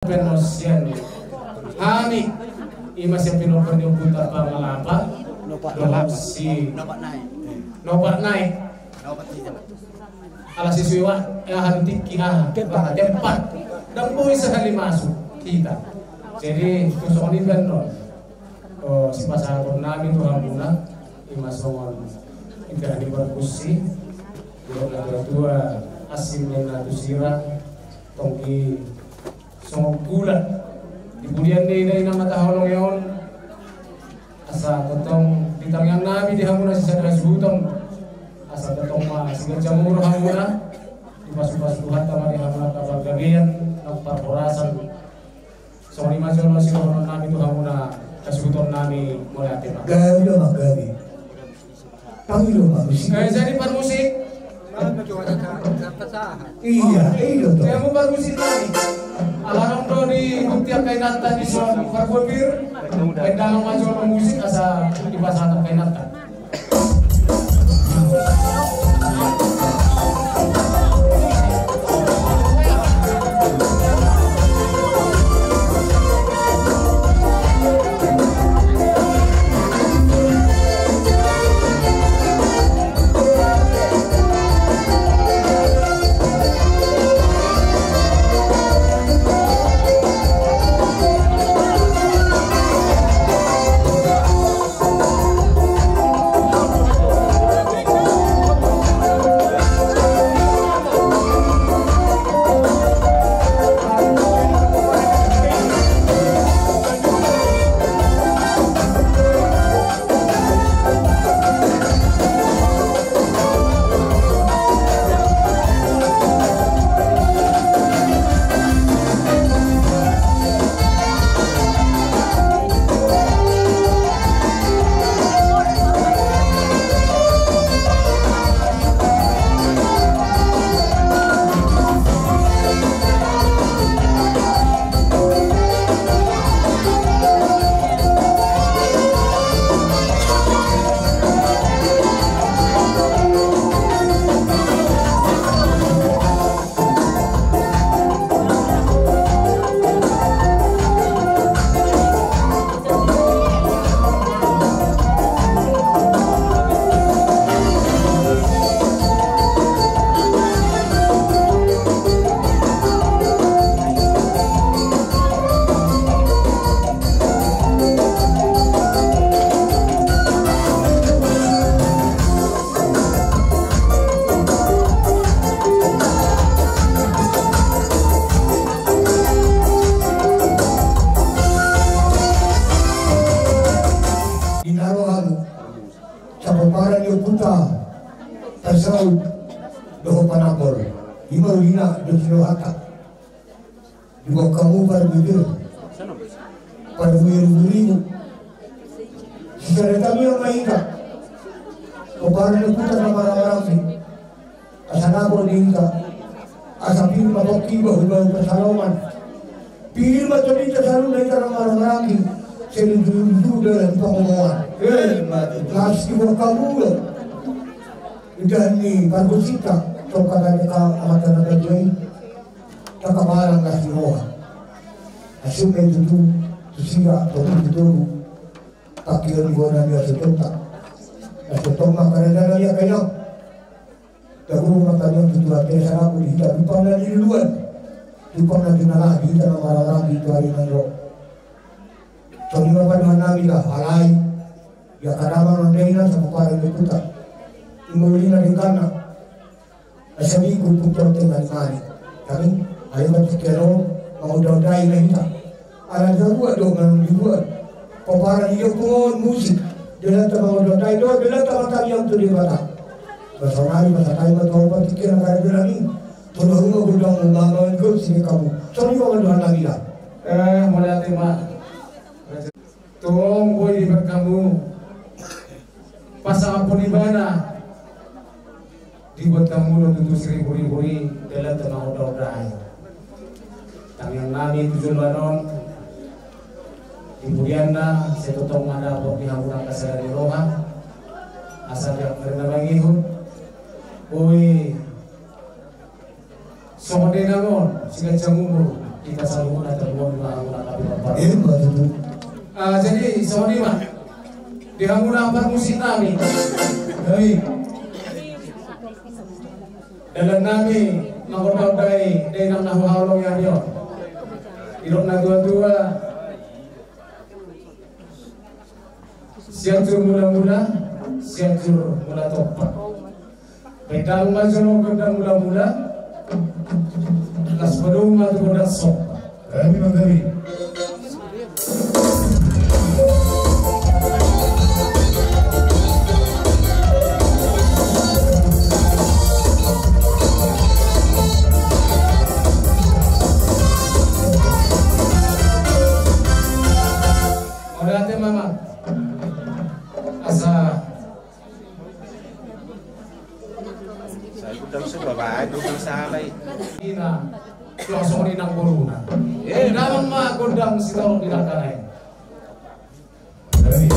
penosian hani ima siya pinupunyo punta pa malapa si nopat naik ala siswa hantik kita tempat dan boy sekali masuk kita jadi tusok ni benar si pasar namin Tuhan guna ima songon ikan di berkusi dua asim yang natu sirah tongki songok gula kemudian dari nama taholong yon asa totong bintang yang nabi dihamuna si sadar sebutong asa totong ma siga jamur hamuna di pas Tuhan tamari hamuna kabar gagian nampak porasan songoni macam masih orang nabi tu hamuna kasebutong nami mulai tema gabi lo mak gabi panggil mak musik jadi par musik iya tuh kamu par musik nami alarang do di buktiak kainatan di soal farbir dalam majuan musik asa di pasar kainatan terserah doho panakor ima ulina dosilo hata juga kamu berbeda pada beribu secara kami yang mainka kepada putar nama-nama sih asal aku diinka asal pilih maboki bahwa persalaman pilih macam ini selalu mereka nama-nama lagi selalu dalam pengomongan nasi kamu dan ni parbusita tokana ka amatan na joy takabarang ka simoha asume tutu tusiga tutu pakiyon gona niya sa tonta toma karena niya kayo daguro matanya tutu ate sana ko dita dupang na niluan dupang na dinala dita na mararang dito ari nang ro so lima pa naman namin ka halay ya karama ng dayna sa kuparang ikuta Imulina din kana asabi ko pupunta ng mali kami ayaw matikero maudauday na hita ala dagua do ng dua para niyo ko musik dalam maudauday do dalam tamatang yang tu di bata basonari masakai matau patikira kaya bilani tulong mo gudang umangon ko sini kamu sorry ko doon lagi lah mulai tema tolong boy di kamu pasang pun ibana dibuat kamu untuk seribu-ribu dalam tanah udah tangan nami tujuan banon kemudian na setotong ada buat dihamburan kasar di roha asal yang pernah lagi oi somode namon siga camumur kita selalu terbuat melakukan apa-apa. Betul. Jadi Saudi mah dihanguna apa musik nami. Hei. Dalam nami mengkodai dari nama haulong yang dia. Irok na dua-dua. Siatur mula-mula, siatur mula topak. Pedang majono gedang mula-mula. Las pedung matu gedang sok. Kami menggawi. Orate mama. Asa Saya gudang sebab gudang sahalay. ina langsung inang buruna. Namang mga gundang sitorong dinagkanay. Kami.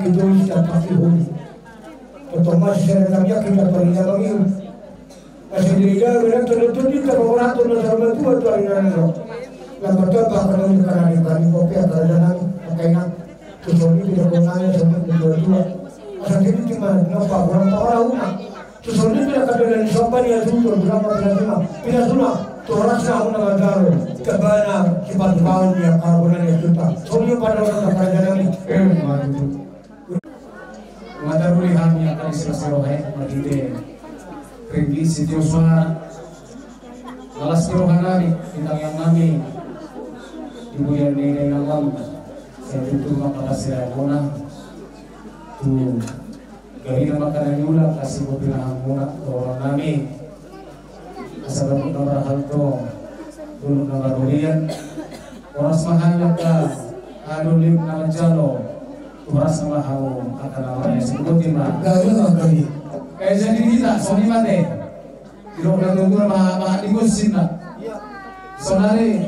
itu dapat dihuni. Otomatis saya namanya kita pergi lagi. Masih diriga benar tertutup di orang tu nasabah tu atau hari nanti. Lepas tu apa kalau kita nak ikan kopi atau jalan kayaknya tujuan ini tidak konanya sama dua. Asal ini cuma nampak orang rumah. Tujuan ini tidak ada dari siapa dia tujuan berapa tidak sunnah. Orang sahun dengan daru kebana cepat bangun dia karbonan yang juta. Soalnya pada orang kerajaan ini. Mata bulihannya kali selesai rohai magite pergi sitio suara alas rohan nami bintang yang nami ibu yang nene alam saya tutu makasih agona tu gari nama makanan yula kasih mobil hamuna orang nami asal nomor halto dulu nomor bulian orang semahanya ka adulim nama jalo orang semahau akan awalnya sebutin mah kali. Jadi kita soni mate kiro na tunggu ma digusin na sonari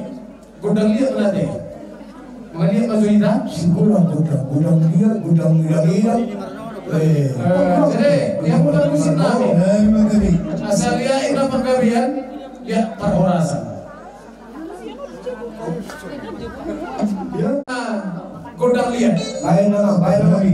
gudang liat na de maliat majuida gudang dia jadi yang gudang gusin na asal dia ina paggabihan ya perhorasan gudang liat baik lagi.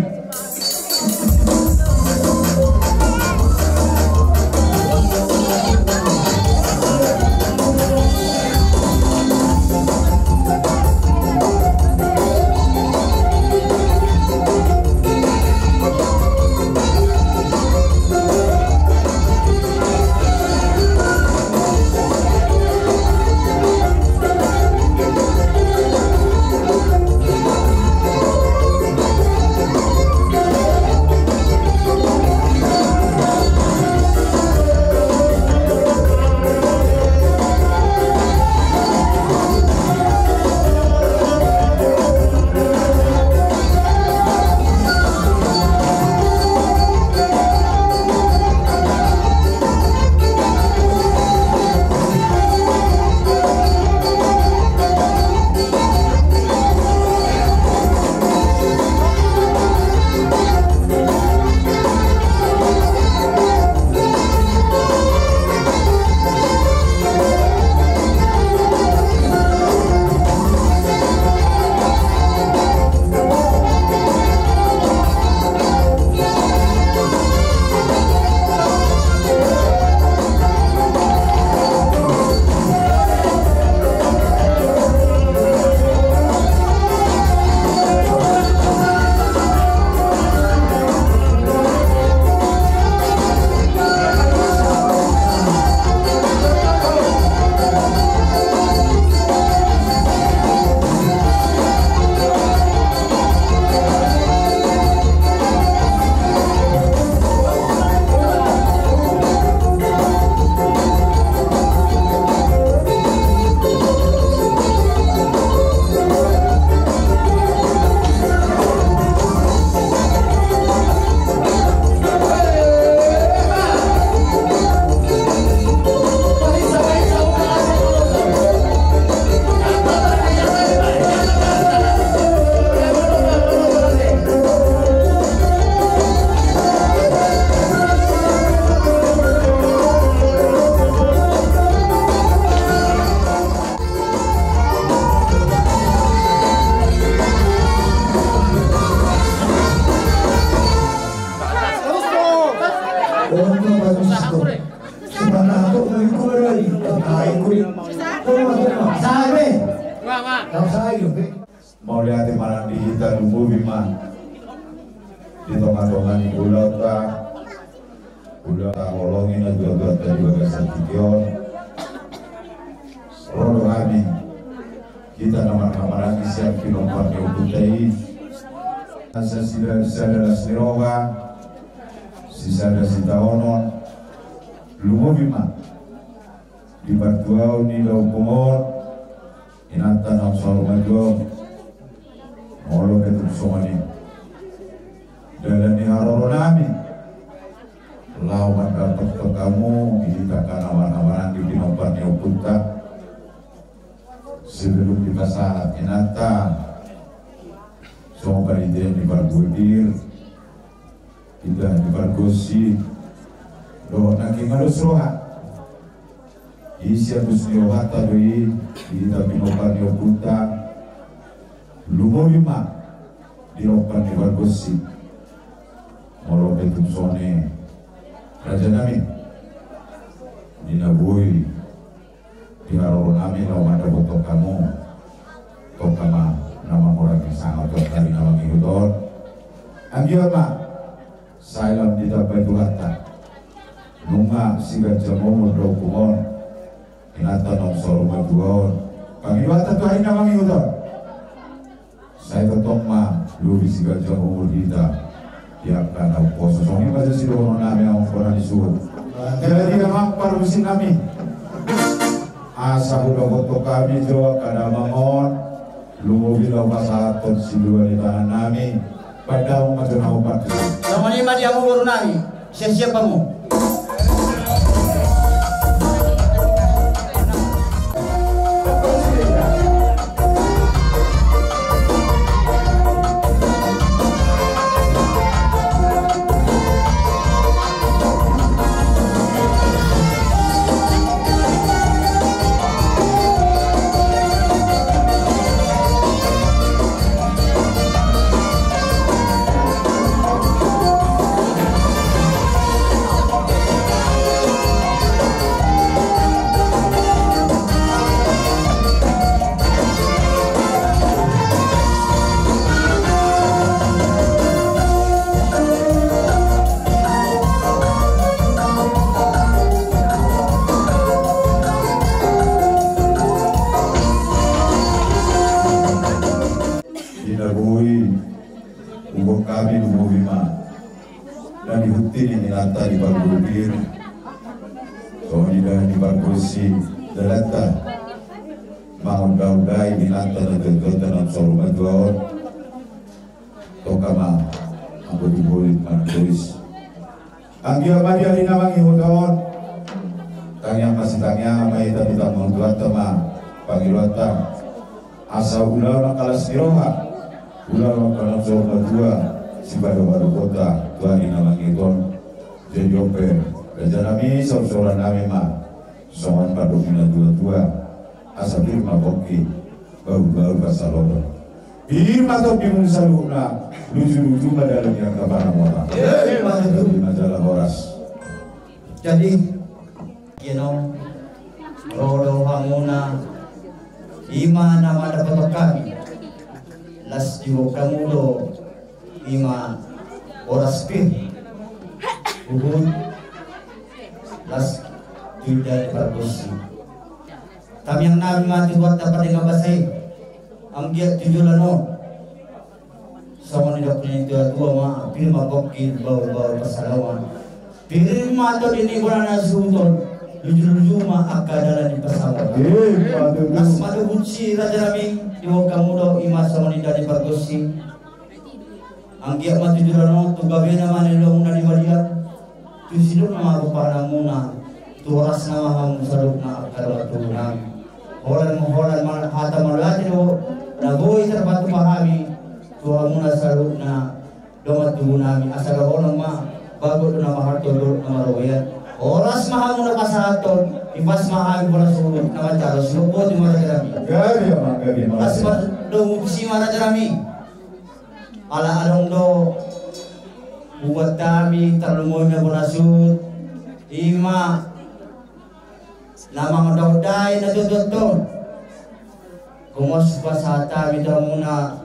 Mau lihat mana di kita nunggu bima di tengah-tengah di pulau ngolongin juga kesatikion rodo kami kita nama-nama lagi siap kilompat diukutai asa sida adalah siroga sisa ada sitaonon lumo bima di batuau ni lau kumor inatan ang selalu maju molo ketuk somani dalam ni haroro nami lawan dapat ke kamu dihitakan awan-awanan di pinompat nyaupunta sebelum di pasar inata semua balidin di barbudir dan dibargosi do naki malusroha isi abusnio hata doi ita pinokanio punta lumolima dirokan dibargosi molo betum sone raja nami dinabui diharoro nami lau mada botok kamu tokama nama orang yang sangat dari nama Kihudon anggilma saya ditapai Tuhata nunga siga jamu do kumon inata nong soru majuon Pangilwata tu hari nama Kihudon saya ketong ma lubi siga jamu kita tiap kana poso songi baca sido nami ang koran disuruh jadi memang parusin kami asa udah foto kami jawab kada mamon lu bilang pasaton si dua di tangan nami pada umat dan umat sama lima dia mau nami siapa mu Dalata mau gaudai binata na gagata ng sorumador tokama ang bulit man tulis ang giyamadi alin namang ihudon tangyang masitangya may tabitang mga tama pangilwata asa ulaw ng kalas niroha ulaw ng kalang sorumadua si baru-baru kota tuari namang iton jadi ope kerja nami soruran nami ma soan padokina dua-dua asa firma boki baru-baru kasalodo firma to bingung saluna lucu-lucu madalang yang kabana mora di majalah Horas jadi rodo hamuna ima nama dapat kami las jiwo kamudo ima Horas pin uhud las tidak berdosi. Kami yang nabi mati buat dapat dengan basai. Anggiat tujuan no. Sama ni dokter itu dua ma firma bokil bau pasalawan. Firma tu ini bukan nasuton. Luju ma akadalan di pasawan. Nas madu bunci raja nami di kamu do ima sama ni dari berdosi. Anggiat mati tujuan no tu gabena mana lo muna di balian. Tu sido nama rupana muna. Turas nama ham saduk na akar tunan holan man hata malati do nagoi terbatu pahami tuhamuna saduk na domat tunami asal holan ma bago na maharto do na maroyan oras mahamuna pasaton ipas mahami bola suluk na cara suluk di marajami gabi asma do si marajami ala along do buat kami terlalu bola sud ima nama daudai na tututon kumos pasata bidamuna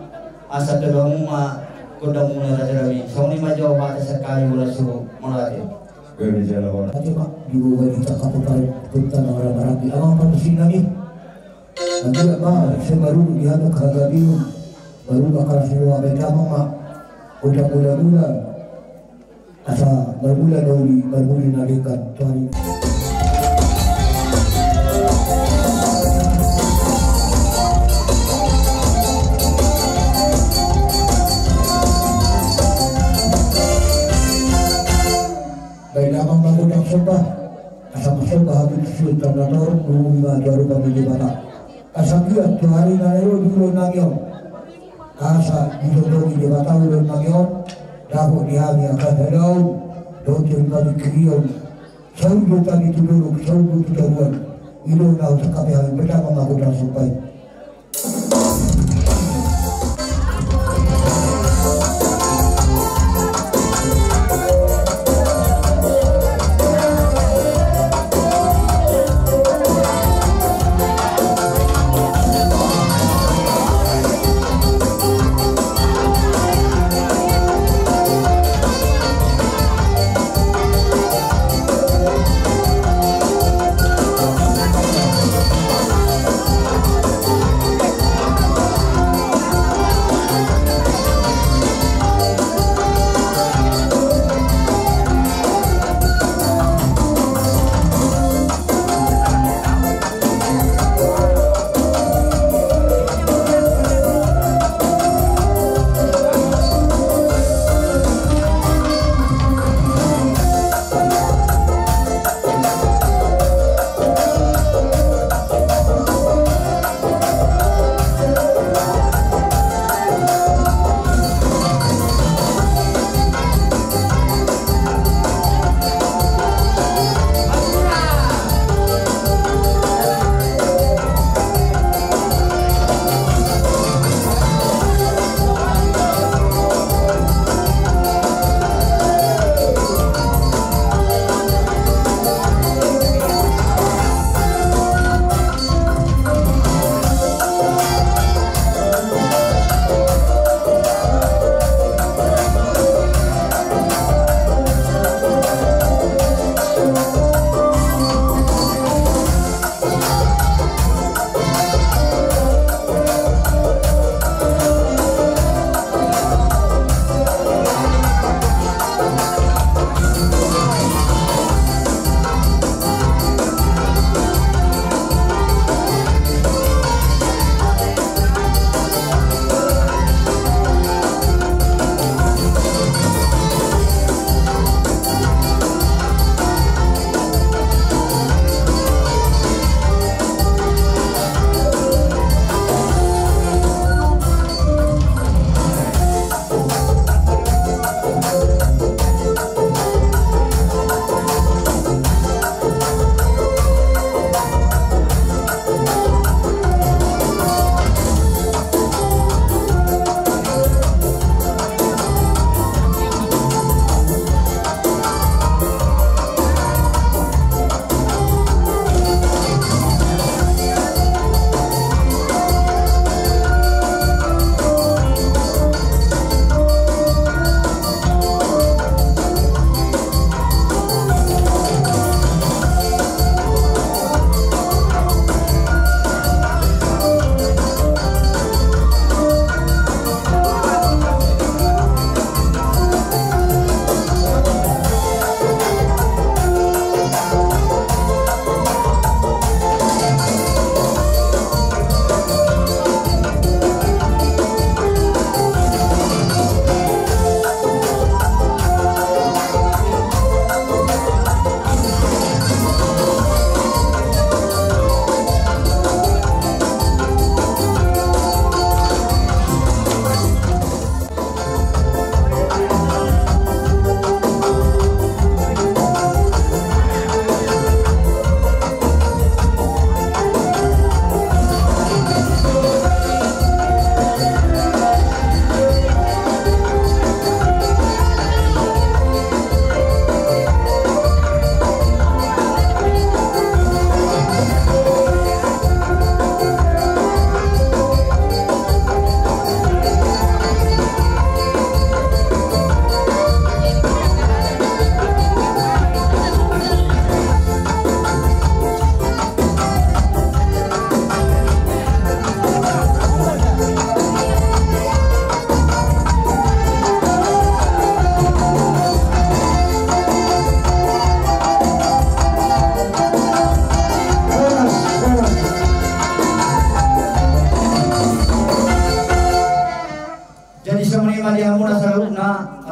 asa tebamuma kudamuna rajami soni majo bata sekali wala su malati gabi jala Horas Ati pak ibu bagi tak kapal punta na orang barabi amang panusin nami nanti ba saya baru lihat kagabi baru bakal semua bedama mak udah mula asa bermula dari bermula nalikan tuan Namang bangunang soba asam soba habis sultan nanor rumah baru kami di mana asam dia hari nanero dulu nagyon asa didodong di bata ulun nagyon Dako dihami akan daun, dojen kami kirion, saudu kami tuduruk, saudu tudaruan, ilo nau sekapi hami berdama makudan supai.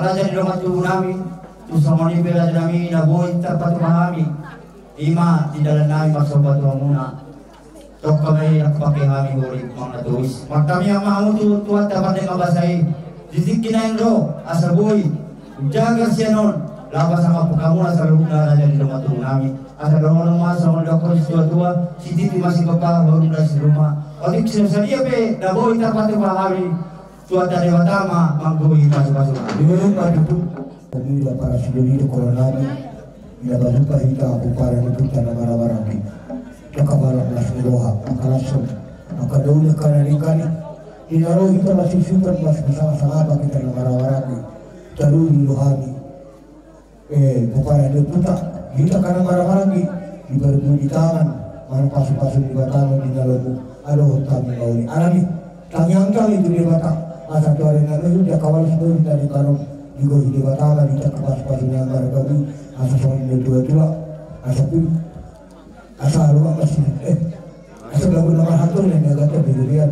raja di rumah tubuh nami, tusamoni bela nami na boy tapat mahami, ima di dalam nami masobat muna. Tok kami nak pakai kami huri mga tuis. Magkami ang mahamutu tuat dapat na mabasay. Dizik kinain ro asaboy jaga sianon lapas sama kamu asal lupa aja di rumah tuh nami asal rumah sama dokter tua si titi masih bapak baru dari rumah otik sedia be dabo kita pati bahari cuaca dewa tama manggo kita masuk di rumah itu kami udah para sendiri itu corona tidak berlupa kita upara itu tanah marah-marah kita kabaran langsung doa maka langsung maka dulu karena ini Inaro kita masih super masih bersama-sama kita marah-marah terus diluhani bukan ada puta kita karena marah-marah diberi di tangan mana pasu-pasu di batang di dalam aduh kami mau ini alami tanyangkan itu di batang asal tuarin itu dia kawal sebelum dari karung juga di batang di tak pasu-pasunya marah kami asal soalnya dua-dua asal rumah masih asal lagu nomor satu yang agak berdirian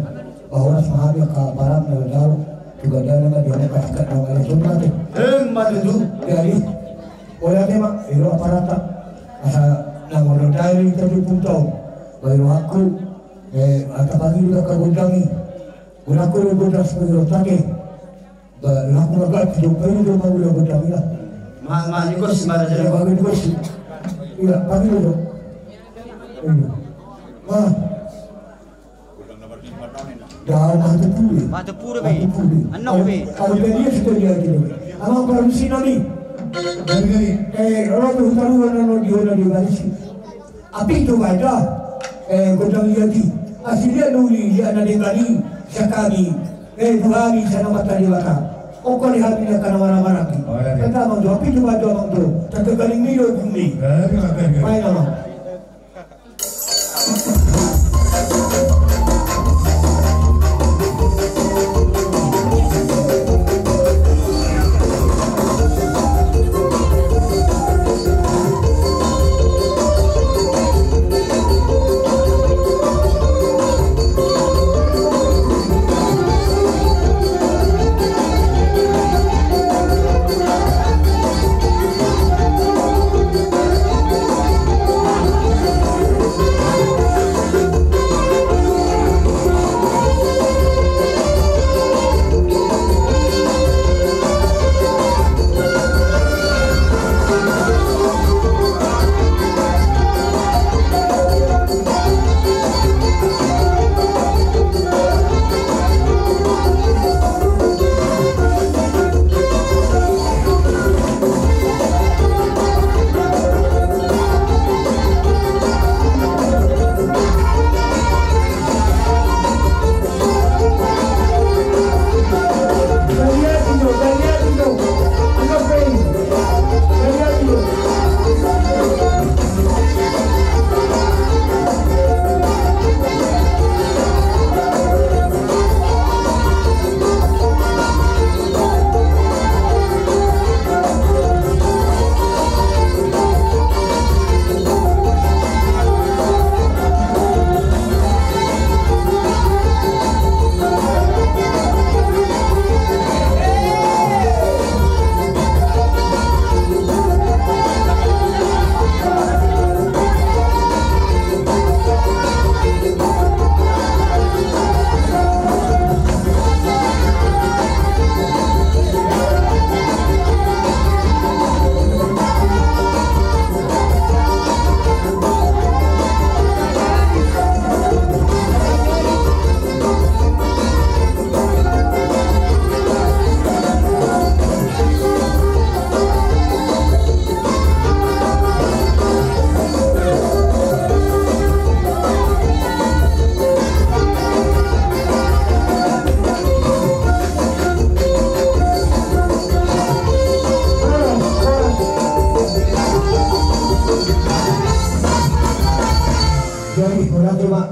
bahwa sahabat ke barat melalui juga ada nama dia kasihkan nama yang sunnah maju dari oleh tema itu aparata asal nama dari tapi puntau baru aku atau pagi juga kegundangi gunaku gudang sebagai rotake laku agak hidup ini dia mau gudangi lah mak nikos sembarang jadi bagi nikos iya pagi itu dah mati puri. Mati puri be. Anau be. Kalau dia sudah dia gitu. Amang baru sini ni. Orang tu tahu orang dia di Malaysia. Api tu ada. Gudang dia di. Asalnya dulu dia ada di Bali. Sekali. Buhari sana mata di mata. Okor lihat dia kana mana-mana ki. Kata abang tu api tu ada abang tu. Tak kali ni lo bumi. Baik abang.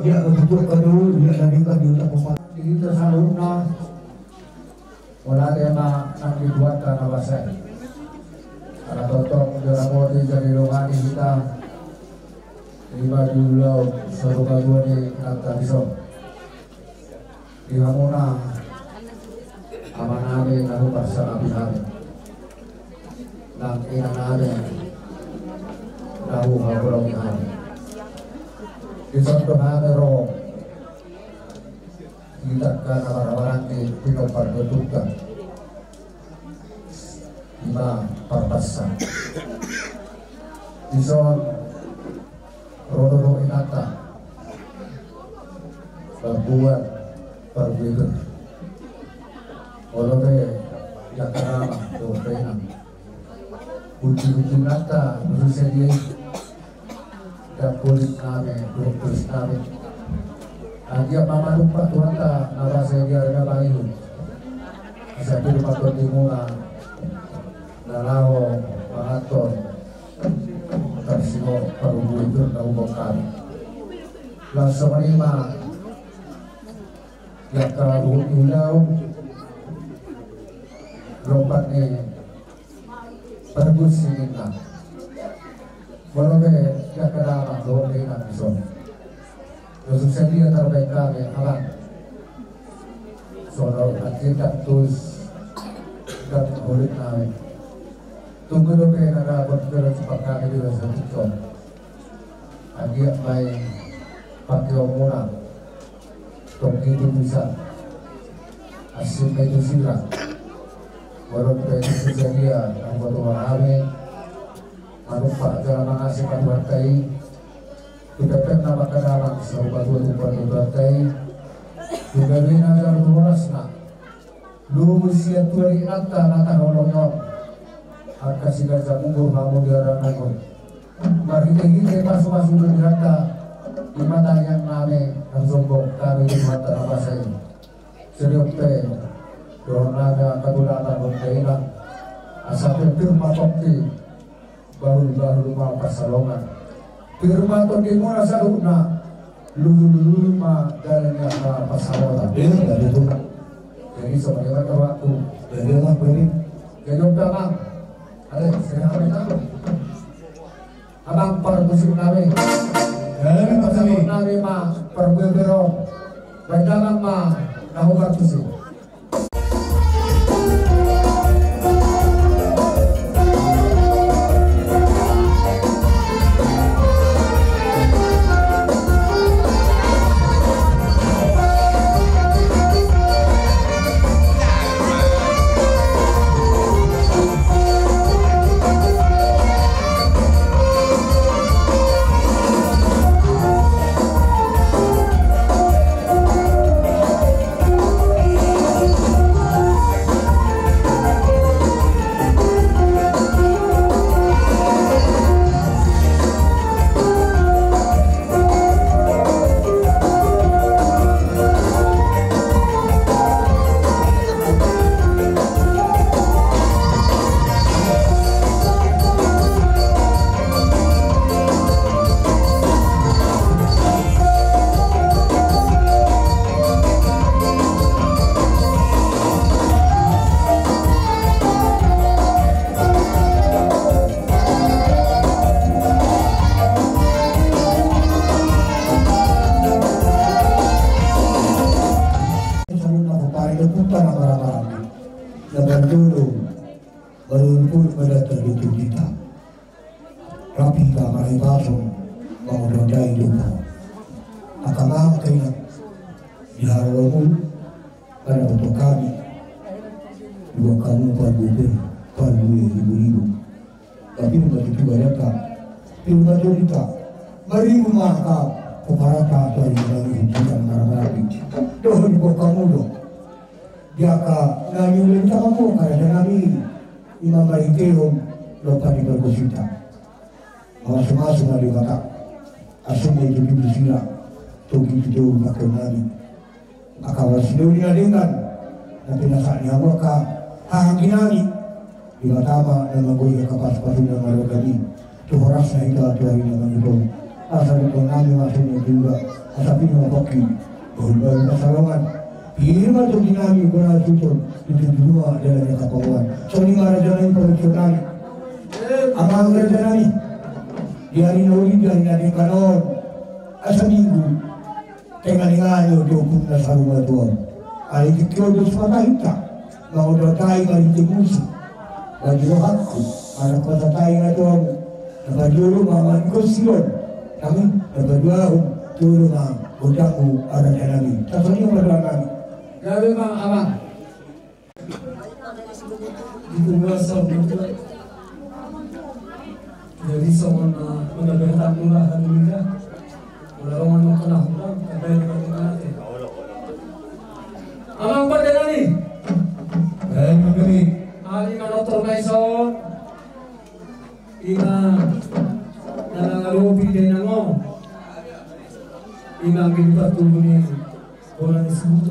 dia betul kedua dia nandingkan di utak pempat kita salurna wala tema nang dibuat karena bahasa karena totong dirapoti jadi rongani kita lima dulu suatu kedua di kata bisok di hamuna amanade karu pasal abihari nang inanade tahu habrong hari di satu hari roh kita kan orang-orang di tempat bertukar di Ima Parpasa Ison Rodoro Inata Berbuat Berbeda Olobe Yakarama Dopenam Uji-uji nata Khususnya dia dan kulit kami Dokter kami Agia mama lupa tuanta Nabasa dia ada bayu Sabi lumaton di mula Nalaho Pangaton Tersimo Parubulitur na ubang kami Lasa manima Yaka buhut ilaw Lompat ni Pergus sinita Walau yaka nama Doon ni Nabison Yusuf Sendi yang terbaik kami Alang Soal akibat tus dan kulit kami tunggu dulu negara bergerak cepat kami di rasa tiktok agiat baik pakai omuna tongki itu bisa asin itu sila walaupun itu sejalia anggota warame manufa jalan mengasih bertai kita pernah makan dalam serupa dua bertai juga bina jalan turasna lu usia tua di nata nolongon akan sigar jamungur hamu diarang nongol mari kita masuk di nata di mata yang name dan sombong kami di mata apa saya serius pe dornaga kadulata bondaina asapin firma tokti baru mau pasalongan firma tokti mula saluna lulu ma dalamnya pasalongan dari itu jadi sebagai waktu dari orang beri jadi abang ada sedang apa abang perbusi kami dalam perbusi kami ma perbedero baiklah ma nahu perbusi kuasa betul. Jadi semua mendapat mula halunya, mula orang nak kena hukum, kadang kadang ada. Amang pada nani? Baik kami. Ali manotor maison, ina nanangalupi din nango, ina gipat tubuni, bola disebut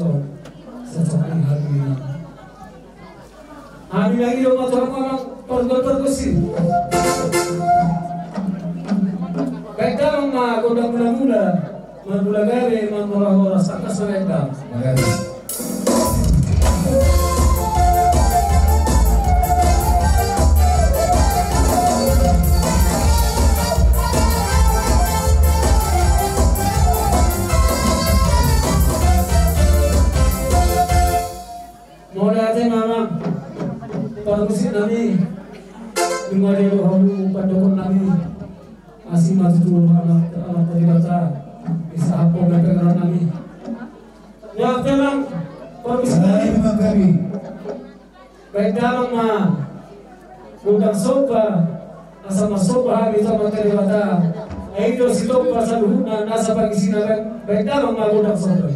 sa saking halunya. Hari lagi orang motor mamang pergol-pergosi. Baik dalam mah kodam muda-muda, mula gare mula sakas mereka. Mulai mamang pergosi nami, dengar dia halu pandokon nami. Masih maju anak peribata bisa apa mereka kerana kami ya memang permisi kami baik dalam mah udang sopa asal sopa bisa peribata itu situ pasal huna nasa pagi sinar baik dalam mah udang sopa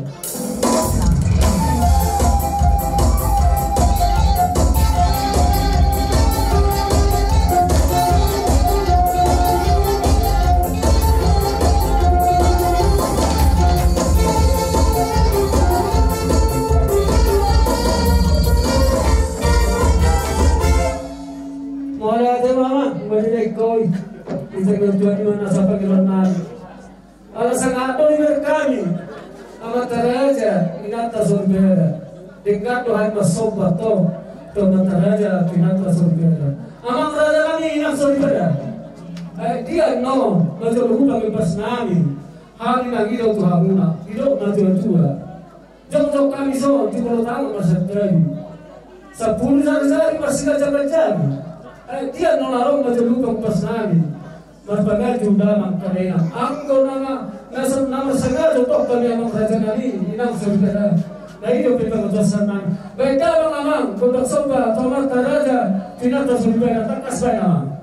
kita berjuang di mana sampai ke mana? Alasan apa ini kami? Amat teraja inata sorbera. Dengan Tuhan bersobat to teraja inata sorbera. Amat teraja kami inat sorbera. Dia no macam hutang lepas nami. Hari lagi do Tuhan guna, hidup nanti tua. Jauh kami so di pulau tahu masa terjadi. 10 hari masih kerja. Dia no larong macam hutang lepas nami. Berbagai jumlah mangkarena. Angko nama sengaja untuk kami amang kerajaan kami inang saudara. Nah itu kita berdosa nang. Baik dalam amang kodok soba tomat taraja tinata saudara takas bayang.